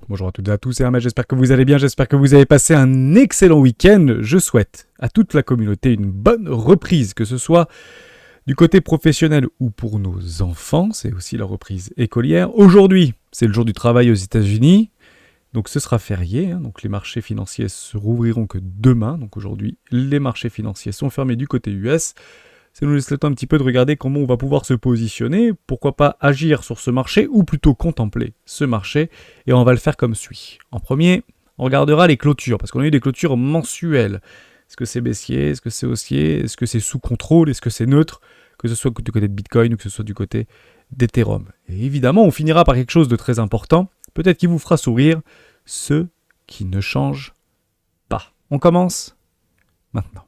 Bonjour à toutes et à tous, c'est Ahmed, j'espère que vous allez bien, j'espère que vous avez passé un excellent week-end. Je souhaite à toute la communauté une bonne reprise, que ce soit du côté professionnel ou pour nos enfants, c'est aussi la reprise écolière. Aujourd'hui, c'est le jour du travail aux États-Unis, donc ce sera férié, donc les marchés financiers se rouvriront que demain. Donc aujourd'hui, les marchés financiers sont fermés du côté US. Ça nous laisse le temps un petit peu de regarder comment on va pouvoir se positionner, pourquoi pas agir sur ce marché, ou plutôt contempler ce marché, et on va le faire comme suit. En premier, on regardera les clôtures, parce qu'on a eu des clôtures mensuelles. Est-ce que c'est baissier, est-ce que c'est haussier, est-ce que c'est sous contrôle, est-ce que c'est neutre, que ce soit du côté de Bitcoin ou que ce soit du côté d'Ethereum. Et évidemment, on finira par quelque chose de très important, peut-être qui vous fera sourire, ce qui ne change pas. On commence maintenant.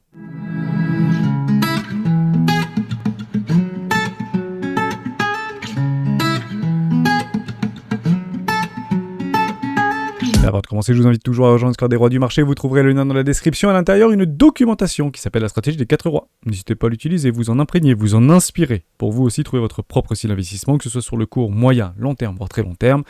Avant de commencer, je vous invite toujours à rejoindre le Score des Rois du marché. Vous trouverez le lien dans la description. À l'intérieur, une documentation qui s'appelle la stratégie des 4 rois. N'hésitez pas à l'utiliser, vous en imprégner, vous en inspirer pour vous aussi trouver votre propre style d'investissement, que ce soit sur le court, moyen, long terme, voire très long terme.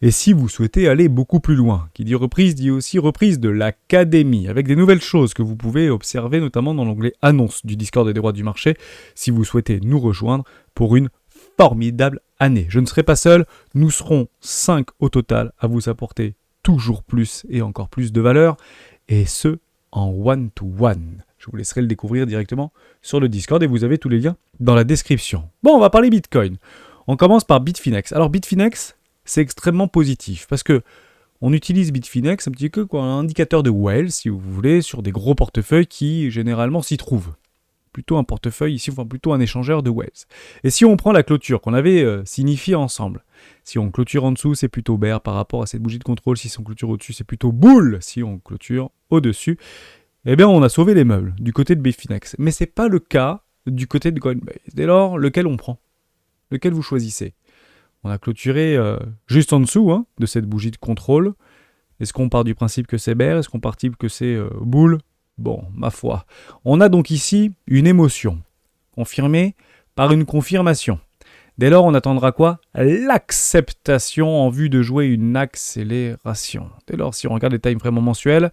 Et si vous souhaitez aller beaucoup plus loin, qui dit reprise, dit aussi reprise de l'académie, avec des nouvelles choses que vous pouvez observer, notamment dans l'onglet annonce du Discord des Rois du marché, si vous souhaitez nous rejoindre pour une formidable année. Je ne serai pas seul, nous serons 5 au total à vous apporter toujours plus et encore plus de valeur, et ce, en one-to-one. Je vous laisserai le découvrir directement sur le Discord et vous avez tous les liens dans la description. Bon, on va parler Bitcoin. On commence par Bitfinex. Alors Bitfinex, c'est extrêmement positif parce que on utilise Bitfinex un petit peu comme un indicateur de whale, si vous voulez, sur des gros portefeuilles qui généralement s'y trouvent. Plutôt un portefeuille ici, enfin plutôt un échangeur de whales. Et si on prend la clôture qu'on avait signifiée ensemble, si on clôture en dessous, c'est plutôt bear par rapport à cette bougie de contrôle. Si on clôture au-dessus, c'est plutôt bull. Si on clôture au-dessus, eh bien, on a sauvé les meubles du côté de Bitfinex. Mais ce n'est pas le cas du côté de Coinbase. Dès lors, lequel on prend? Lequel vous choisissez? On a clôturé juste en dessous de cette bougie de contrôle. Est-ce qu'on part du principe que c'est bear? Est-ce qu'on part du principe que c'est bull? Bon, ma foi. On a donc ici une émotion, confirmée par une confirmation. Dès lors, on attendra quoi? L'acceptation en vue de jouer une accélération. Dès lors, si on regarde les time frames mensuels,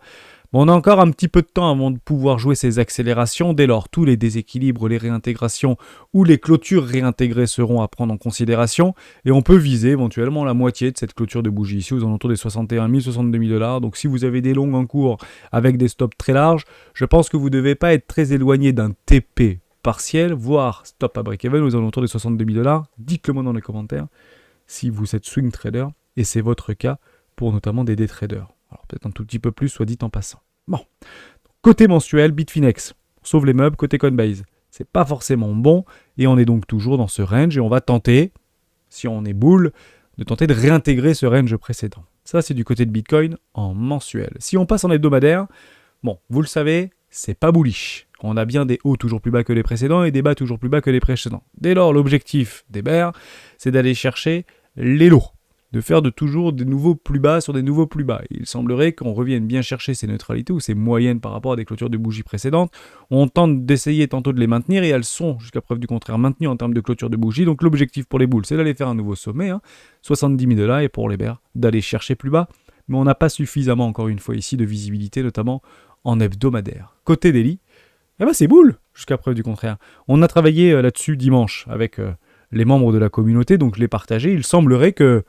on a encore un petit peu de temps avant de pouvoir jouer ces accélérations. Dès lors, tous les déséquilibres, les réintégrations ou les clôtures réintégrées seront à prendre en considération. Et on peut viser éventuellement la moitié de cette clôture de bougie ici, aux alentours des 61 000, 62 000 $. Donc si vous avez des longues en cours avec des stops très larges, je pense que vous ne devez pas être très éloigné d'un TP partiel, voire stop à break-even aux alentours des 62 000 $. Dites-le moi dans les commentaires si vous êtes swing trader, et c'est votre cas pour notamment des day traders. Alors peut-être un tout petit peu plus, soit dit en passant. Bon, côté mensuel, Bitfinex, on sauve les meubles, côté Coinbase, c'est pas forcément bon, et on est donc toujours dans ce range, et on va tenter, si on est bull, de tenter de réintégrer ce range précédent. Ça, c'est du côté de Bitcoin en mensuel. Si on passe en hebdomadaire, bon, vous le savez, c'est pas bullish. On a bien des hauts toujours plus bas que les précédents, et des bas toujours plus bas que les précédents. Dès lors, l'objectif des bears, c'est d'aller chercher les lots, de faire de toujours des nouveaux plus bas sur des nouveaux plus bas. Il semblerait qu'on revienne bien chercher ces neutralités ou ces moyennes par rapport à des clôtures de bougies précédentes. On tente d'essayer tantôt de les maintenir et elles sont, jusqu'à preuve du contraire, maintenues en termes de clôture de bougies. Donc l'objectif pour les boules, c'est d'aller faire un nouveau sommet, 70 000 $, et pour les bears, d'aller chercher plus bas. Mais on n'a pas suffisamment, encore une fois ici, de visibilité, notamment en hebdomadaire. Côté daily, c'est boule, jusqu'à preuve du contraire. On a travaillé là-dessus dimanche avec les membres de la communauté, donc je l'ai partagé. Il semblerait que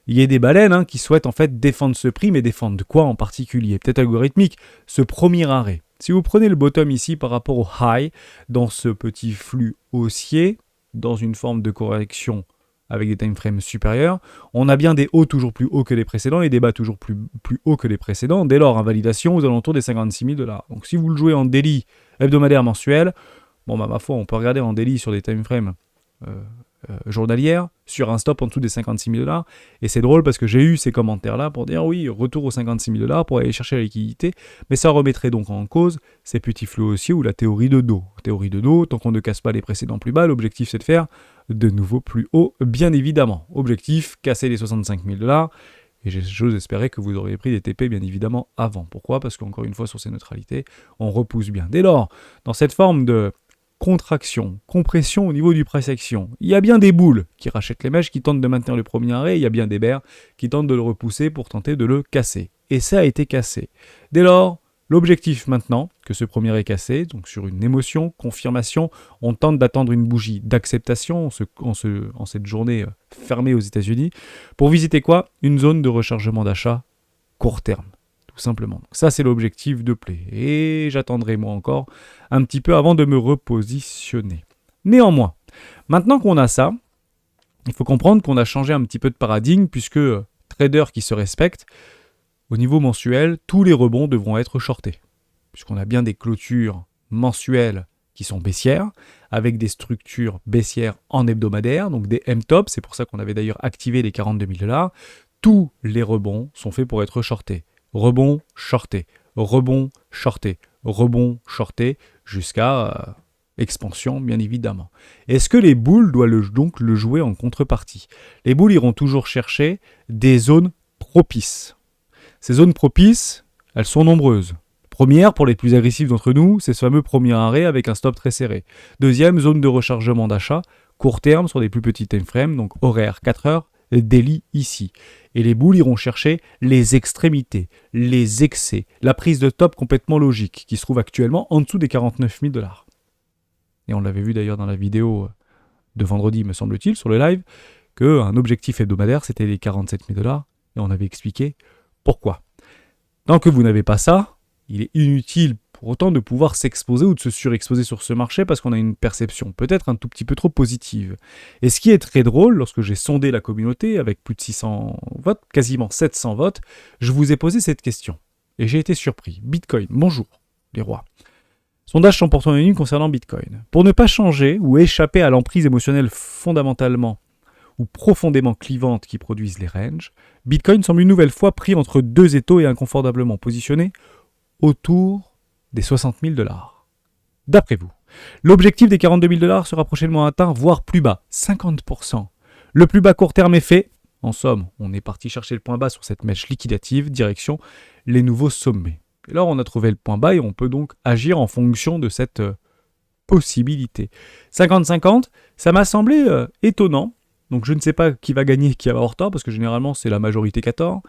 il y ait des baleines qui souhaitent en fait défendre ce prix, mais défendre de quoi en particulier? Peut-être algorithmique, ce premier arrêt. Si vous prenez le bottom ici par rapport au high, dans ce petit flux haussier, dans une forme de correction avec des time frames supérieurs, on a bien des hauts toujours plus hauts que les précédents et des bas toujours plus hauts que les précédents. Dès lors, invalidation aux alentours des 56 000 $. Donc si vous le jouez en daily, hebdomadaire, mensuel, ma foi, on peut regarder en daily sur des time frames journalière sur un stop en dessous des 56 000 $. Et c'est drôle parce que j'ai eu ces commentaires-là pour dire oui, retour aux 56 000 $ pour aller chercher la liquidité. Mais ça remettrait donc en cause ces petits flux haussiers ou la théorie de dos. Théorie de dos, tant qu'on ne casse pas les précédents plus bas, l'objectif c'est de faire de nouveau plus haut, bien évidemment. Objectif, casser les 65 000 $. Et j'ose espérer que vous auriez pris des TP bien évidemment avant. Pourquoi? Parce qu'encore une fois sur ces neutralités, on repousse bien. Dès lors, dans cette forme de contraction, compression au niveau du price action. Il y a bien des boules qui rachètent les mèches, qui tentent de maintenir le premier arrêt, il y a bien des bears qui tentent de le repousser pour tenter de le casser. Et ça a été cassé. Dès lors, l'objectif maintenant, que ce premier est cassé, donc sur une émotion, confirmation, on tente d'attendre une bougie d'acceptation en cette journée fermée aux États-Unis, pour visiter quoi? Une zone de rechargement d'achat court terme. Tout simplement. Donc ça, c'est l'objectif de play. Et j'attendrai moi encore un petit peu avant de me repositionner. Néanmoins, maintenant qu'on a ça, il faut comprendre qu'on a changé un petit peu de paradigme puisque traders qui se respectent, au niveau mensuel, tous les rebonds devront être shortés. Puisqu'on a bien des clôtures mensuelles qui sont baissières, avec des structures baissières en hebdomadaire, donc des M-top, c'est pour ça qu'on avait d'ailleurs activé les 42 000 $. Tous les rebonds sont faits pour être shortés. Rebond, shorté, rebond, shorté, rebond, shorté, jusqu'à expansion, bien évidemment. Est-ce que les bulls doivent donc le jouer en contrepartie? Les bulls iront toujours chercher des zones propices. Ces zones propices, elles sont nombreuses. Première, pour les plus agressifs d'entre nous, c'est ce fameux premier arrêt avec un stop très serré. Deuxième, zone de rechargement d'achat, court terme sur des plus petits time frames, donc horaire 4 heures, daily ici. Et les bulls iront chercher les extrémités, les excès, la prise de top complètement logique, qui se trouve actuellement en dessous des 49 000 $. Et on l'avait vu d'ailleurs dans la vidéo de vendredi, me semble-t-il, sur le live, qu'un objectif hebdomadaire, c'était les 47 000 $, et on avait expliqué pourquoi. Tant que vous n'avez pas ça, il est inutile pour autant de pouvoir s'exposer ou de se surexposer sur ce marché parce qu'on a une perception peut-être un tout petit peu trop positive. Et ce qui est très drôle, lorsque j'ai sondé la communauté avec plus de 600 votes, quasiment 700 votes, je vous ai posé cette question. Et j'ai été surpris. Bitcoin, bonjour les rois. Sondage 100% anonyme concernant Bitcoin. Pour ne pas changer ou échapper à l'emprise émotionnelle fondamentalement ou profondément clivante qui produisent les ranges, Bitcoin semble une nouvelle fois pris entre deux étaux et inconfortablement positionné autour des 60 000 $. D'après vous, l'objectif des 42 000 $ sera prochainement atteint, voire plus bas, 50%. Le plus bas court terme est fait. En somme, on est parti chercher le point bas sur cette mèche liquidative, direction les nouveaux sommets. Et là, on a trouvé le point bas et on peut donc agir en fonction de cette possibilité. 50-50, ça m'a semblé étonnant. Donc je ne sais pas qui va gagner, qui va avoir tort, parce que généralement c'est la majorité qui a tort.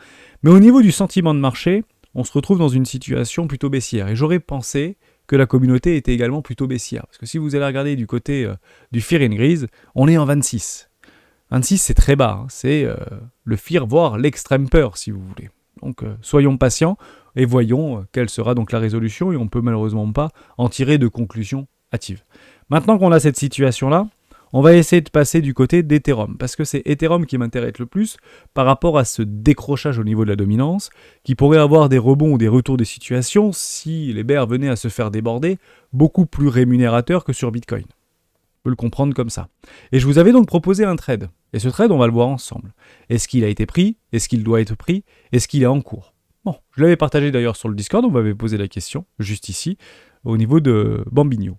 Mais au niveau du sentiment de marché, on se retrouve dans une situation plutôt baissière. Et j'aurais pensé que la communauté était également plutôt baissière. Parce que si vous allez regarder du côté du Fear and Greed, on est en 26. 26, c'est très bas. Hein. C'est le fear, voire l'extrême peur, si vous voulez. Donc soyons patients et voyons quelle sera donc la résolution. Et on ne peut malheureusement pas en tirer de conclusions hâtives. Maintenant qu'on a cette situation-là, on va essayer de passer du côté d'Ethereum, parce que c'est Ethereum qui m'intéresse le plus par rapport à ce décrochage au niveau de la dominance, qui pourrait avoir des rebonds ou des retours des situations si les bears venaient à se faire déborder, beaucoup plus rémunérateurs que sur Bitcoin. On peut le comprendre comme ça. Et je vous avais donc proposé un trade. Et ce trade, on va le voir ensemble. Est-ce qu'il a été pris? Est-ce qu'il doit être pris? Est-ce qu'il est en cours? Bon, je l'avais partagé d'ailleurs sur le Discord, on m'avait posé la question, juste ici, au niveau de Bambino.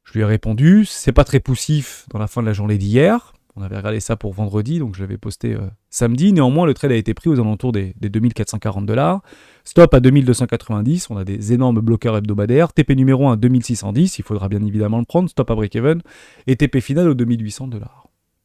Je lui ai répondu, c'est pas très poussif dans la fin de la journée d'hier. On avait regardé ça pour vendredi, donc je l'avais posté samedi. Néanmoins, le trade a été pris aux alentours des 2440 $. Stop à 2290, on a des énormes bloqueurs hebdomadaires. TP numéro 1 à 2610, il faudra bien évidemment le prendre. Stop à break-even. Et TP final aux 2800 $.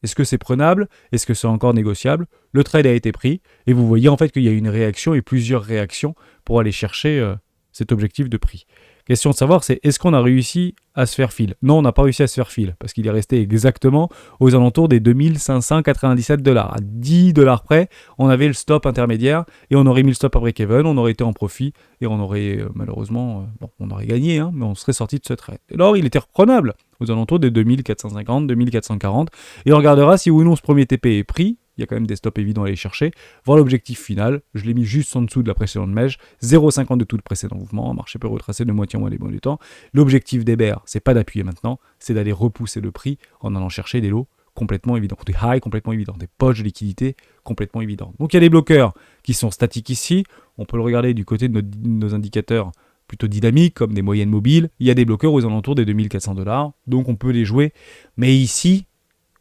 Est-ce que c'est prenable? Est-ce que c'est encore négociable? Le trade a été pris, et vous voyez en fait qu'il y a une réaction et plusieurs réactions pour aller chercher cet objectif de prix. Question de savoir, c'est est-ce qu'on a réussi à se faire fil? Non, on n'a pas réussi à se faire fil, parce qu'il est resté exactement aux alentours des 2597 $. À 10 $ près, on avait le stop intermédiaire, et on aurait mis le stop à break-even, on aurait été en profit, et on aurait malheureusement, on aurait gagné, hein, mais on serait sorti de ce trade. Et alors, il était reprenable, aux alentours des 2450, 2440, et on regardera si oui ou non ce premier TP est pris. Il y a quand même des stops évidents à aller chercher. Voir l'objectif final, je l'ai mis juste en dessous de la précédente mèche, 0,50 de tout le précédent mouvement, un marché peut retracer de moitié en moins les bons du temps. L'objectif des bears, c'est pas d'appuyer maintenant, c'est d'aller repousser le prix en allant chercher des lots complètement évidents, des highs complètement évidents, des poches de liquidité complètement évidentes. Donc il y a des bloqueurs qui sont statiques ici, on peut le regarder du côté de nos indicateurs plutôt dynamiques, comme des moyennes mobiles. Il y a des bloqueurs aux alentours des 2400 $, donc on peut les jouer, mais ici,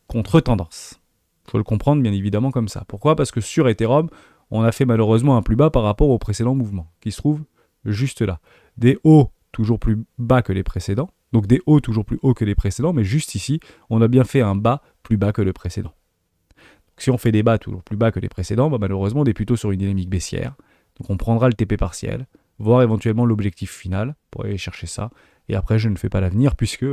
contre tendance. Il faut le comprendre bien évidemment comme ça. Pourquoi? Parce que sur Ethereum, on a fait malheureusement un plus bas par rapport au précédent mouvement, qui se trouve juste là. Des hauts toujours plus bas que les précédents, Donc des hauts toujours plus hauts que les précédents, mais juste ici, on a bien fait un bas plus bas que le précédent. Donc, si on fait des bas toujours plus bas que les précédents, malheureusement, on est plutôt sur une dynamique baissière. Donc on prendra le TP partiel, voire éventuellement l'objectif final pour aller chercher ça. Et après, je ne fais pas l'avenir puisque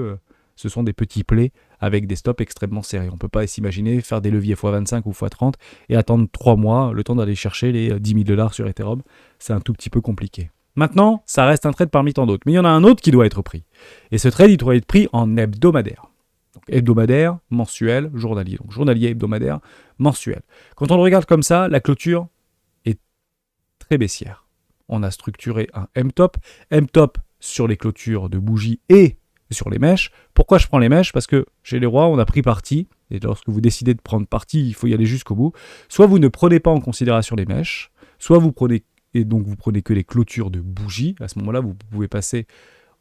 ce sont des petits plays avec des stops extrêmement serrés. On ne peut pas s'imaginer faire des leviers x25 ou x30 et attendre 3 mois le temps d'aller chercher les 10 000 $ sur Ethereum. C'est un tout petit peu compliqué. Maintenant, ça reste un trade parmi tant d'autres. Mais il y en a un autre qui doit être pris. Et ce trade, il doit être pris en hebdomadaire. Donc, hebdomadaire, mensuel, journalier. Donc journalier, hebdomadaire, mensuel. Quand on le regarde comme ça, la clôture est très baissière. On a structuré un M-top. M-top sur les clôtures de bougies et sur les mèches. Pourquoi je prends les mèches? Parce que chez les rois, on a pris parti. Et lorsque vous décidez de prendre parti, il faut y aller jusqu'au bout. Soit vous ne prenez pas en considération les mèches, soit vous prenez, et donc vous prenez que les clôtures de bougies. À ce moment-là, vous pouvez passer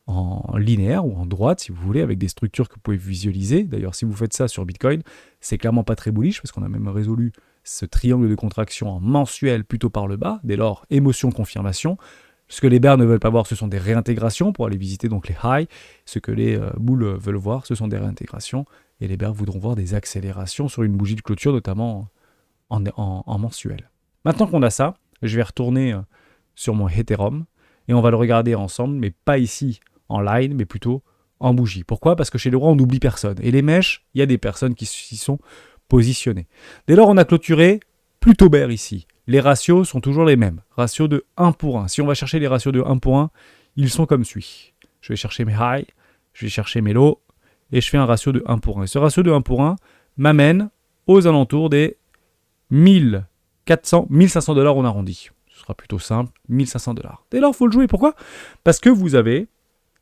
en linéaire ou en droite, si vous voulez, avec des structures que vous pouvez visualiser. D'ailleurs, si vous faites ça sur Bitcoin, c'est clairement pas très bullish, parce qu'on a même résolu ce triangle de contraction en mensuel plutôt par le bas. Dès lors, émotion, confirmation. Ce que les bears ne veulent pas voir, ce sont des réintégrations pour aller visiter donc les highs. Ce que les bulls veulent voir, ce sont des réintégrations. Et les bears voudront voir des accélérations sur une bougie de clôture, notamment en mensuel. Maintenant qu'on a ça, je vais retourner sur mon Ethereum et on va le regarder ensemble, mais pas ici en line, mais plutôt en bougie. Pourquoi? Parce que chez les rois, on n'oublie personne. Et les mèches, il y a des personnes qui s'y sont positionnées. Dès lors, on a clôturé plutôt bear ici. Les ratios sont toujours les mêmes. Ratio de 1 pour 1. Si on va chercher les ratios de 1 pour 1, ils sont comme suit. Je vais chercher mes highs, je vais chercher mes lows, et je fais un ratio de 1 pour 1. Et ce ratio de 1 pour 1 m'amène aux alentours des 1500 $, on arrondit. Ce sera plutôt simple, 1500 $. Dès lors, il faut le jouer. Pourquoi? Parce que vous avez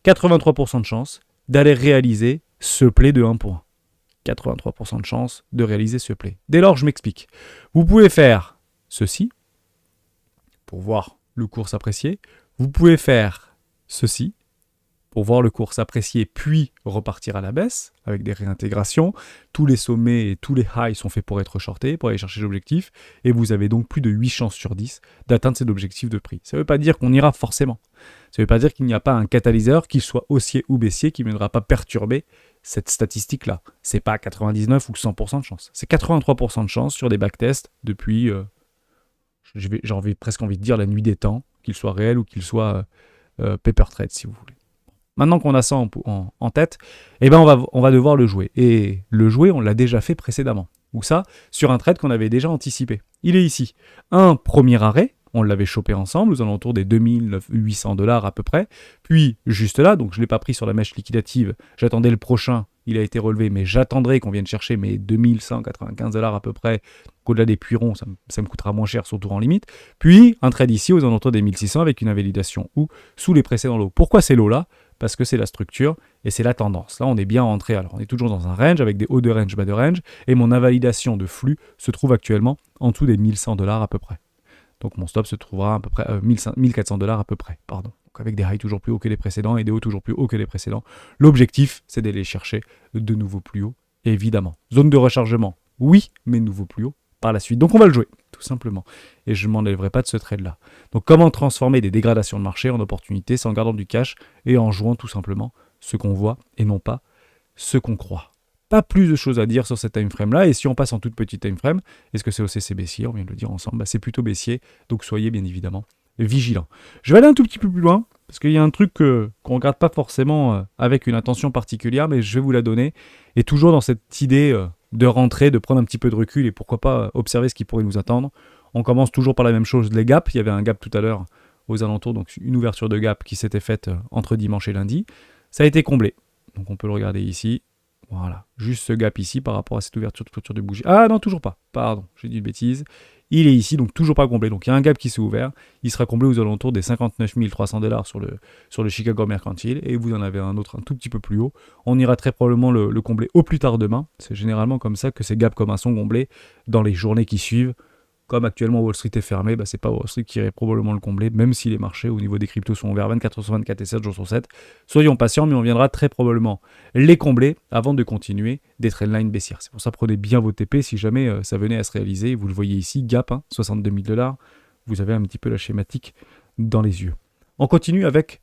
83% de chance d'aller réaliser ce play de 1 pour 1. 83% de chance de réaliser ce play. Dès lors, je m'explique. Vous pouvez faire ceci pour voir le cours s'apprécier. Vous pouvez faire ceci pour voir le cours s'apprécier puis repartir à la baisse avec des réintégrations. Tous les sommets et tous les highs sont faits pour être shortés, pour aller chercher l'objectif. Et vous avez donc plus de 8 chances sur 10 d'atteindre cet objectif de prix. Ça ne veut pas dire qu'on ira forcément. Ça ne veut pas dire qu'il n'y a pas un catalyseur, qu'il soit haussier ou baissier, qui ne viendra pas perturber cette statistique-là. C'est pas 99 ou 100% de chance. C'est 83% de chance sur des backtests depuis, presque envie de dire la nuit des temps, qu'il soit réel ou qu'il soit paper trade, si vous voulez. Maintenant qu'on a ça en tête, eh ben on va devoir le jouer. Et le jouer, on l'a déjà fait précédemment. Ou ça, sur un trade qu'on avait déjà anticipé. Il est ici. Un premier arrêt, on l'avait chopé ensemble, aux alentours des 2800 $ à peu près. Puis, juste là, donc je ne l'ai pas pris sur la mèche liquidative, j'attendais le prochain, il a été relevé, mais j'attendrai qu'on vienne chercher mes 2195 $ à peu près. Au-delà des puirons, ça me coûtera moins cher, surtout en limite. Puis, un trade ici, aux alentours des 1600, avec une invalidation ou sous les précédents lots. Pourquoi ces lots-là? Parce que c'est la structure et c'est la tendance. Là, on est bien rentré. Alors, on est toujours dans un range avec des hauts de range, bas de range. Et mon invalidation de flux se trouve actuellement en dessous des 1100 $ à peu près. Donc, mon stop se trouvera à peu près 1400 $ à peu près. Pardon. Donc, avec des highs toujours plus hauts que les précédents et des hauts toujours plus hauts que les précédents. L'objectif, c'est d'aller chercher de nouveaux plus hauts, évidemment. Zone de rechargement, oui, mais nouveaux plus hauts par la suite. Donc, on va le jouer, tout simplement. Et je ne m'enlèverai pas de ce trade-là. Donc, comment transformer des dégradations de marché en opportunités, c'est en gardant du cash et en jouant tout simplement ce qu'on voit et non pas ce qu'on croit. Pas plus de choses à dire sur cette time frame là. Et si on passe en toute petite time frame, est-ce que c'est haussier, c'est baissier? On vient de le dire ensemble, c'est plutôt baissier. Donc soyez bien évidemment vigilants. Je vais aller un tout petit peu plus loin parce qu'il y a un truc qu'on ne regarde pas forcément avec une intention particulière, mais je vais vous la donner. Et toujours dans cette idée de rentrer, de prendre un petit peu de recul et pourquoi pas observer ce qui pourrait nous attendre. On commence toujours par la même chose, les gaps. Il y avait un gap tout à l'heure aux alentours, donc une ouverture de gap qui s'était faite entre dimanche et lundi. Ça a été comblé. Donc on peut le regarder ici. Voilà, juste ce gap ici par rapport à cette ouverture de clôture de bougie. Ah non, toujours pas, pardon, j'ai dit une bêtise. Il est ici, donc toujours pas comblé. Donc il y a un gap qui s'est ouvert. Il sera comblé aux alentours des 59 300 $ sur le Chicago Mercantile. Et vous en avez un autre un tout petit peu plus haut. On ira très probablement le combler au plus tard demain. C'est généralement comme ça que ces gaps communs sont comblés dans les journées qui suivent. Comme actuellement Wall Street est fermé, c'est pas Wall Street qui irait probablement le combler, même si les marchés au niveau des cryptos sont ouverts 24 sur 24 et 7 jours sur 7. Soyons patients, mais on viendra très probablement les combler avant de continuer des trendlines baissières. C'est pour ça prenez bien vos TP si jamais ça venait à se réaliser. Vous le voyez ici, gap, 62 000 $. Vous avez un petit peu la schématique dans les yeux. On continue avec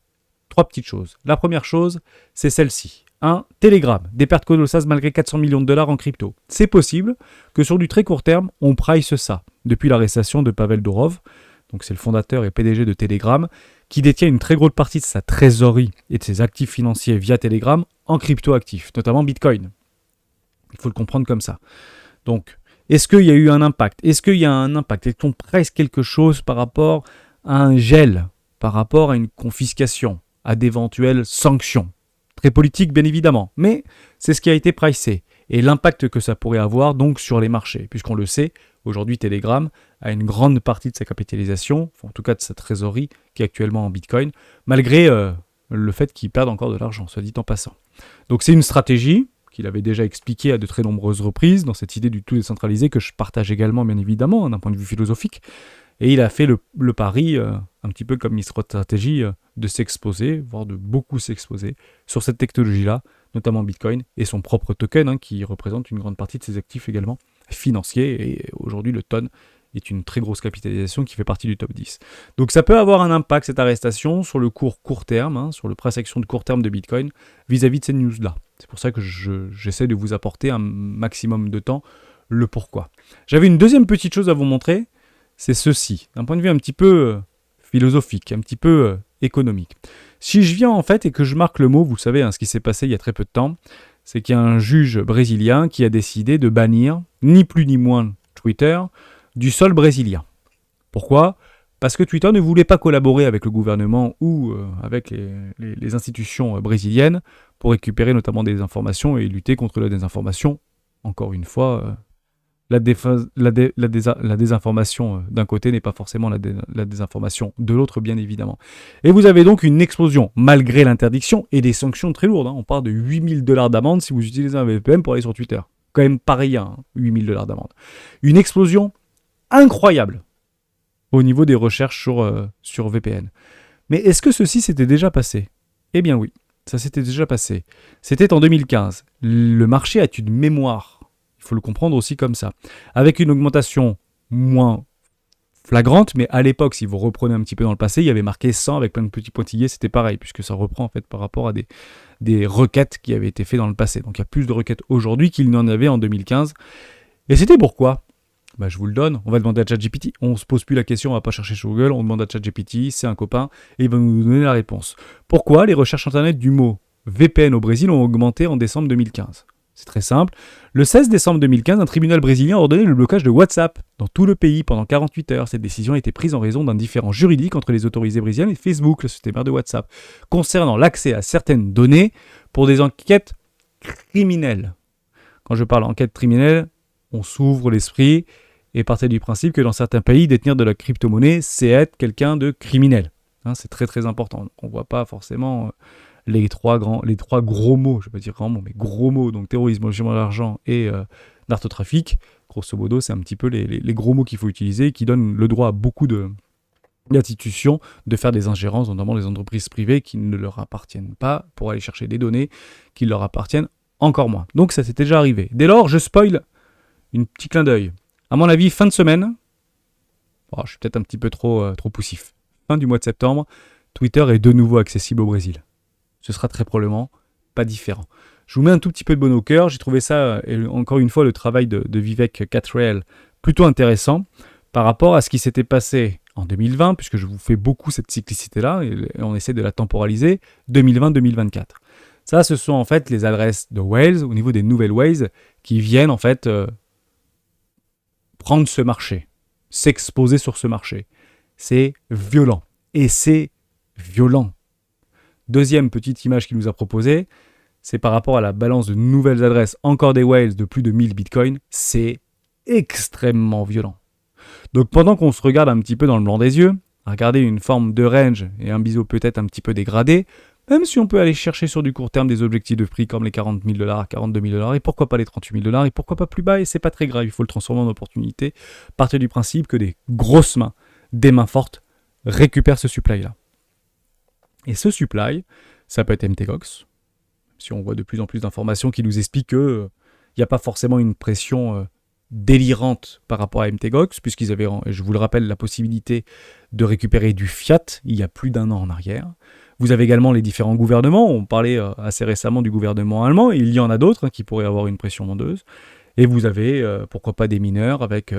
3 petites choses. La première chose, c'est celle-ci. 1. Telegram, des pertes colossales malgré 400 millions de dollars en crypto. C'est possible que sur du très court terme, on price ça. Depuis l'arrestation de Pavel Durov, donc c'est le fondateur et PDG de Telegram, qui détient une très grosse partie de sa trésorerie et de ses actifs financiers via Telegram en crypto-actifs, notamment Bitcoin. Il faut le comprendre comme ça. Donc, est-ce qu'il y a eu un impact ? Est-ce qu'on presse quelque chose par rapport à un gel, par rapport à une confiscation, à d'éventuelles sanctions ? Très politique, bien évidemment, mais c'est ce qui a été pricé. Et l'impact que ça pourrait avoir donc sur les marchés, puisqu'on le sait, aujourd'hui Telegram a une grande partie de sa capitalisation, en tout cas de sa trésorerie, qui est actuellement en Bitcoin, malgré le fait qu'il perde encore de l'argent, soit dit en passant. Donc c'est une stratégie qu'il avait déjà expliquée à de très nombreuses reprises, dans cette idée du tout décentralisé, que je partage également, bien évidemment, d'un point de vue philosophique. Et il a fait le pari, un petit peu comme stratégie, de s'exposer, voire de beaucoup s'exposer, sur cette technologie-là, notamment Bitcoin, et son propre token, qui représente une grande partie de ses actifs également financiers. Et aujourd'hui, le TON est une très grosse capitalisation qui fait partie du top 10. Donc ça peut avoir un impact, cette arrestation, sur le court terme, sur le price action de court terme de Bitcoin, vis-à-vis de cette news-là. C'est pour ça que j'essaie de vous apporter un maximum de temps le pourquoi. J'avais une deuxième petite chose à vous montrer, c'est ceci, d'un point de vue un petit peu philosophique, un petit peu économique. Si je viens en fait et que je marque le mot, vous savez, ce qui s'est passé il y a très peu de temps, c'est qu'il y a un juge brésilien qui a décidé de bannir, ni plus ni moins Twitter, du sol brésilien. Pourquoi ? Parce que Twitter ne voulait pas collaborer avec le gouvernement ou avec les institutions brésiliennes pour récupérer notamment des informations et lutter contre la désinformation. Encore une fois, la désinformation d'un côté n'est pas forcément la désinformation de l'autre, bien évidemment. Et vous avez donc une explosion, malgré l'interdiction et des sanctions très lourdes. On parle de 8 000 $ d'amende si vous utilisez un VPN pour aller sur Twitter. Quand même pas rien, 8 000 $ d'amende. Une explosion incroyable au niveau des recherches sur VPN. Mais est-ce que ceci s'était déjà passé ? Eh bien oui, ça s'était déjà passé. C'était en 2015. Le marché a une mémoire. Il faut le comprendre aussi comme ça. Avec une augmentation moins flagrante, mais à l'époque, si vous reprenez un petit peu dans le passé, il y avait marqué 100 avec plein de petits pointillés, c'était pareil, puisque ça reprend en fait par rapport à des requêtes qui avaient été faites dans le passé. Donc il y a plus de requêtes aujourd'hui qu'il n'y en avait en 2015. Et c'était pourquoi ? Je vous le donne, on va demander à ChatGPT. On ne se pose plus la question, on ne va pas chercher sur Google, on demande à ChatGPT, c'est un copain, et il va nous donner la réponse. Pourquoi les recherches internet du mot VPN au Brésil ont augmenté en décembre 2015 ? C'est très simple. Le 16 décembre 2015, un tribunal brésilien a ordonné le blocage de WhatsApp dans tout le pays pendant 48 heures. Cette décision a été prise en raison d'un différend juridique entre les autorités brésiliennes et Facebook, la société mère de WhatsApp, concernant l'accès à certaines données pour des enquêtes criminelles. Quand je parle enquête criminelle, on s'ouvre l'esprit et partait du principe que dans certains pays, détenir de la crypto-monnaie, c'est être quelqu'un de criminel. C'est très très important. On ne voit pas forcément les trois gros mots, je ne vais pas dire grands mots, mais gros mots, donc terrorisme, blanchiment d'argent et narcotrafic. Grosso modo, c'est un petit peu les gros mots qu'il faut utiliser, qui donnent le droit à beaucoup d'institutions de faire des ingérences, notamment les entreprises privées qui ne leur appartiennent pas, pour aller chercher des données qui leur appartiennent encore moins. Donc ça s'était déjà arrivé. Dès lors, je spoil un petit clin d'œil. À mon avis, fin de semaine, je suis peut-être un petit peu trop poussif, fin du mois de septembre, Twitter est de nouveau accessible au Brésil. Ce sera très probablement pas différent. Je vous mets un tout petit peu de bon au cœur. J'ai trouvé ça, et encore une fois, le travail de Vivek Katrel plutôt intéressant par rapport à ce qui s'était passé en 2020, puisque je vous fais beaucoup cette cyclicité-là, et on essaie de la temporaliser, 2020-2024. Ça, ce sont en fait les adresses de whales, au niveau des nouvelles whales, qui viennent en fait prendre ce marché, s'exposer sur ce marché. C'est violent. Et c'est violent. Deuxième petite image qu'il nous a proposée, c'est par rapport à la balance de nouvelles adresses, encore des whales de plus de 1000 bitcoins, c'est extrêmement violent. Donc pendant qu'on se regarde un petit peu dans le blanc des yeux, à regarder une forme de range et un biseau peut-être un petit peu dégradé, même si on peut aller chercher sur du court terme des objectifs de prix comme les 40 000 $, 42 000 $, et pourquoi pas les 38 000 $, et pourquoi pas plus bas, et c'est pas très grave, il faut le transformer en opportunité, partez du principe que des grosses mains, des mains fortes, récupèrent ce supply-là. Et ce supply, ça peut être MTGOX, si on voit de plus en plus d'informations qui nous expliquent qu'il n'y a pas forcément une pression délirante par rapport à MTGOX, puisqu'ils avaient, et je vous le rappelle, la possibilité de récupérer du fiat il y a plus d'1 an en arrière. Vous avez également les différents gouvernements. On parlait assez récemment du gouvernement allemand. Et il y en a d'autres qui pourraient avoir une pression vendeuse. Et vous avez, pourquoi pas, des mineurs avec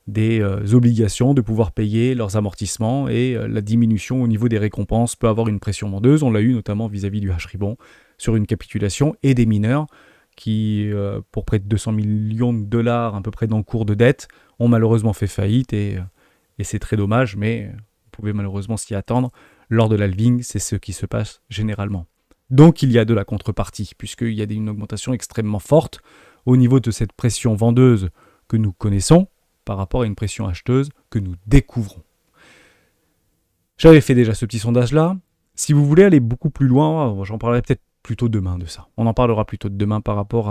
des obligations de pouvoir payer leurs amortissements. Et la diminution au niveau des récompenses peut avoir une pression vendeuse. On l'a eu notamment vis-à-vis du H-Ribbon sur une capitulation et des mineurs qui, pour près de 200 millions de dollars à peu près d'encours de dette, ont malheureusement fait faillite. Et c'est très dommage, mais vous pouvez malheureusement s'y attendre. Lors de l'halving, c'est ce qui se passe généralement. Donc il y a de la contrepartie, puisqu'il y a une augmentation extrêmement forte au niveau de cette pression vendeuse que nous connaissons par rapport à une pression acheteuse que nous découvrons. J'avais fait déjà ce petit sondage-là. Si vous voulez aller beaucoup plus loin, j'en parlerai peut-être plutôt demain de ça. On en parlera plutôt demain par rapport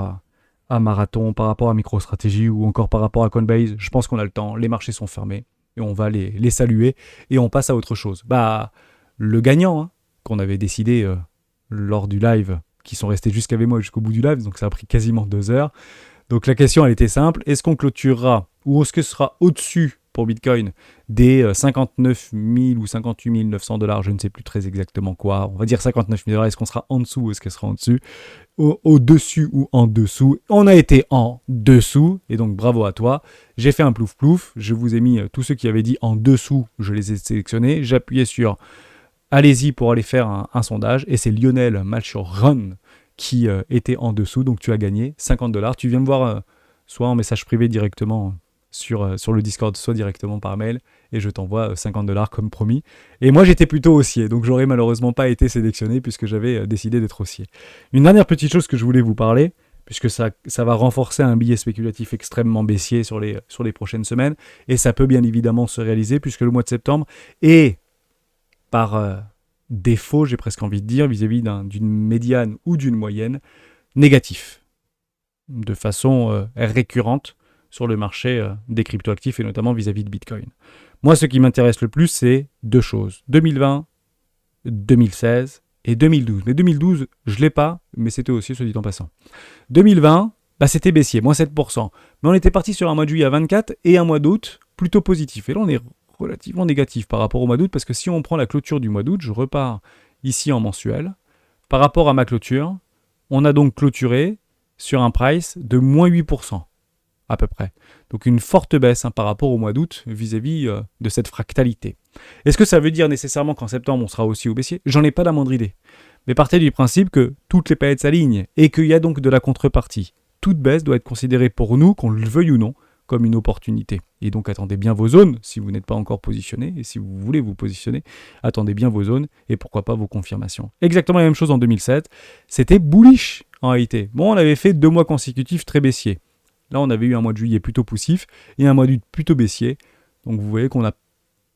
à Marathon, par rapport à MicroStrategy ou encore par rapport à Coinbase. Je pense qu'on a le temps, les marchés sont fermés et on va les saluer et on passe à autre chose. Le gagnant qu'on avait décidé lors du live, qui sont restés jusqu'avec moi jusqu'au bout du live, donc ça a pris quasiment 2 heures. Donc la question, elle était simple, est-ce qu'on clôturera ou est-ce que ce sera au-dessus pour Bitcoin des 59 000 ou 58 900 $, je ne sais plus très exactement quoi, on va dire 59 000 $, est-ce qu'on sera en dessous ou est-ce qu'elle sera en dessus, au-dessus ou en dessous. On a été en dessous, et donc bravo à toi. J'ai fait un plouf-plouf, je vous ai mis tous ceux qui avaient dit en dessous, je les ai sélectionnés, j'ai appuyé sur allez-y pour aller faire un sondage, et c'est Lionel Malchor-Run qui était en dessous, donc tu as gagné 50 $. Tu viens me voir soit en message privé directement sur le Discord, soit directement par mail, et je t'envoie 50 $ comme promis. Et moi j'étais plutôt haussier, donc j'aurais malheureusement pas été sélectionné puisque j'avais décidé d'être haussier. Une dernière petite chose que je voulais vous parler, puisque ça va renforcer un billet spéculatif extrêmement baissier sur les prochaines semaines, et ça peut bien évidemment se réaliser puisque le mois de septembre est par défaut, j'ai presque envie de dire, vis-à-vis d'une médiane ou d'une moyenne, négatif, de façon récurrente sur le marché des cryptoactifs et notamment vis-à-vis de Bitcoin. Moi, ce qui m'intéresse le plus, c'est 2 choses. 2020, 2016 et 2012. Mais 2012, je ne l'ai pas, mais c'était aussi, soit dit en passant. 2020, c'était baissier, moins 7%. Mais on était parti sur un mois de juillet à 24 et un mois d'août plutôt positif. Et là, on est relativement négatif par rapport au mois d'août, parce que si on prend la clôture du mois d'août, je repars ici en mensuel, par rapport à ma clôture, on a donc clôturé sur un price de moins 8%, à peu près. Donc une forte baisse par rapport au mois d'août vis-à-vis de cette fractalité. Est-ce que ça veut dire nécessairement qu'en septembre, on sera aussi au baissier ? J'en ai pas la moindre idée. Mais partez du principe que toutes les planètes s'alignent et qu'il y a donc de la contrepartie. Toute baisse doit être considérée pour nous, qu'on le veuille ou non, comme une opportunité. Et donc attendez bien vos zones, si vous n'êtes pas encore positionné, et si vous voulez vous positionner, attendez bien vos zones, et pourquoi pas vos confirmations. Exactement la même chose en 2007, c'était bullish en réalité. Bon, on avait fait 2 mois consécutifs très baissiers. Là, on avait eu un mois de juillet plutôt poussif, et un mois d'août plutôt baissier. Donc vous voyez qu'on n'a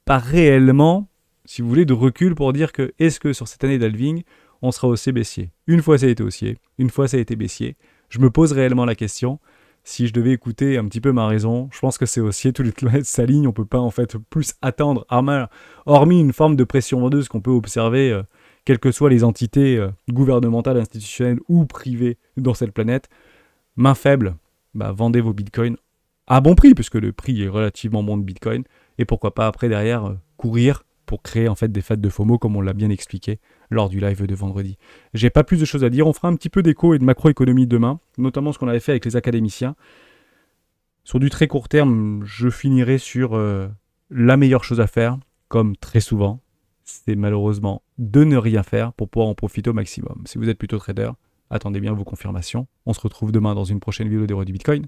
pas réellement, si vous voulez, de recul pour dire que, est-ce que sur cette année d'halving, on sera haussier baissier. Une fois ça a été haussier, une fois ça a été baissier. Je me pose réellement la question. Si je devais écouter un petit peu ma raison, je pense que c'est haussier, tous les planètes s'alignent, on ne peut pas en fait plus attendre, hormis une forme de pression vendeuse qu'on peut observer, quelles que soient les entités gouvernementales, institutionnelles ou privées dans cette planète. Main faible, vendez vos bitcoins à bon prix, puisque le prix est relativement bon de bitcoin, et pourquoi pas après derrière courir pour créer en fait des fêtes de FOMO comme on l'a bien expliqué lors du live de vendredi. J'ai pas plus de choses à dire, on fera un petit peu d'éco et de macroéconomie demain, notamment ce qu'on avait fait avec les académiciens. Sur du très court terme, je finirai sur la meilleure chose à faire, comme très souvent, c'est malheureusement de ne rien faire pour pouvoir en profiter au maximum. Si vous êtes plutôt trader, attendez bien vos confirmations. On se retrouve demain dans une prochaine vidéo des rois du Bitcoin.